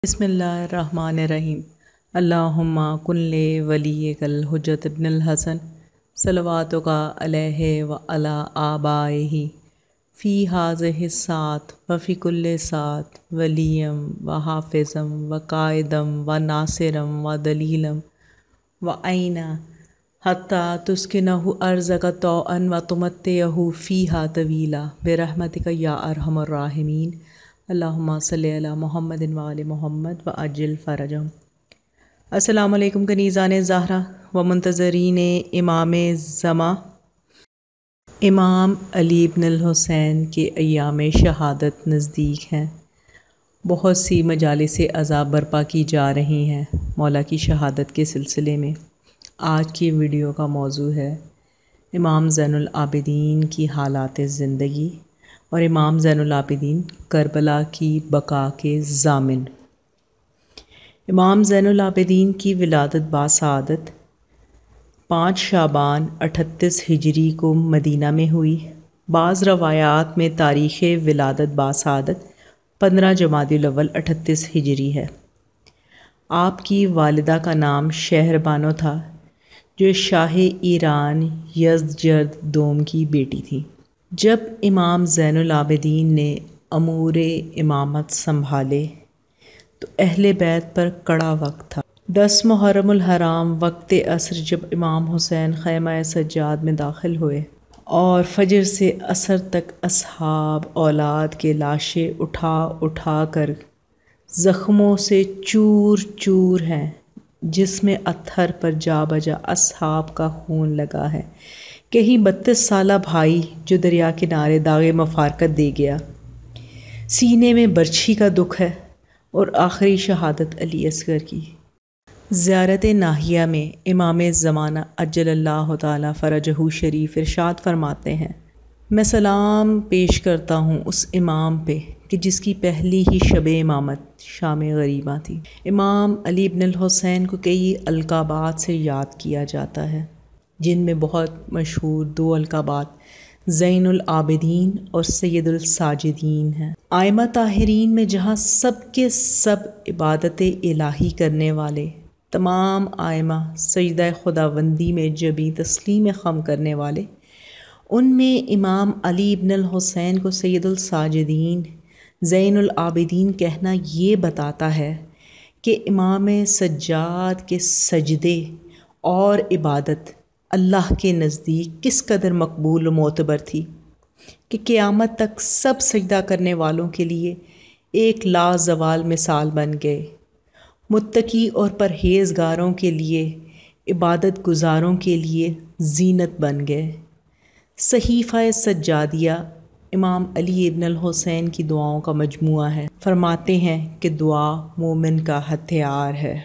بسم اللہ الرحمن الرحیم۔ اللہم کن لی ولیک الحجۃ ابن الحسن صلواتک علیہ وعلی آبائہ فی ہذہ الساعۃ وفی کل ساعۃ ولیم وحافظم وقائدم وناصرم ودلیلم وعینا حتی تسکنہ ارضک طوعا وتمتعہ فیہا طویلا برحمتک یا ارحم الراحمین۔ اللہم صلی علی محمد وآل محمد وعجل فرجہم۔ السلام علیکم کنیزان زہرا و منتظرین امام زمان۔ امام علی بن الحسین کے ایام شہادت نزدیک ہیں۔ بہت سی مجالس عزا برپا کی جا رہی ہیں مولا کی شہادت کے سلسلے میں۔ آج کی ویڈیو کا موضوع ہے امام زین العابدین کی حالات زندگی اور امام زین العابدین کربلا کی بقا کے ضامن۔ امام زین العابدین کی ولادت باسعادت 5 شعبان 38 ہجری کو مدینہ میں ہوئی۔ بعض روایات میں تاریخ ولادت باسعادت 15 جمادی الاول 38 ہجری ہے۔ آپ کی والدہ کا نام شہربانو تھا جو شاہ ایران یزدجرد دوم کی بیٹی تھی۔ جب امام زین العابدین نے امور امامت سنبھالے تو اہل بیت پر کڑا وقت تھا۔ 10 محرم الحرام وقت عصر جب امام حسین خیمہ سجاد میں داخل ہوئے اور فجر سے عصر تک اصحاب اولاد کے لاشیں اٹھا اٹھا کر زخموں سے چور چور ہیں، جس میں اتھر پر جا بجا اصحاب کا خون لگا ہے، کہیں 32 سالہ بھائی جو دریا کنارے داغ مفارقت دے گیا، سینے میں برچھی کا دکھ ہے، اور آخری شہادت علی اصغر کی۔ زیارت ناحیہ میں امام زمانہ عجل اللہ تعالی فرجہ شریف ارشاد فرماتے ہیں، میں سلام پیش کرتا ہوں اس امام پہ کہ جس کی پہلی ہی شب امامت شام غریباں تھی۔ امام علی بن الحسین کو کئی القابات سے یاد کیا جاتا ہے، جن میں بہت مشہور 2 القابات زین العابدین اور سید الساجدین ہیں۔ ائمہ طاہرین میں جہاں سب کے سب عبادت الہی کرنے والے، تمام ائمہ سجدہ خداوندی میں جبیں تسلیم خم کرنے والے، ان میں امام علی بن الحسین کو سید الساجدین زین العابدین کہنا یہ بتاتا ہے کہ امام سجاد کے سجدے اور عبادت اللہ کے نزدیک کس قدر مقبول و معتبر تھی کہ قیامت تک سب سجدہ کرنے والوں کے لیے ایک لازوال مثال بن گئے، متقی اور پرہیزگاروں کے لیے، عبادت گزاروں کے لیے زینت بن گئے۔ صحیفہ سجادیہ امام علی بن الحسین کی دعاؤں کا مجموعہ ہے۔ فرماتے ہیں کہ دعا مومن کا ہتھیار ہے۔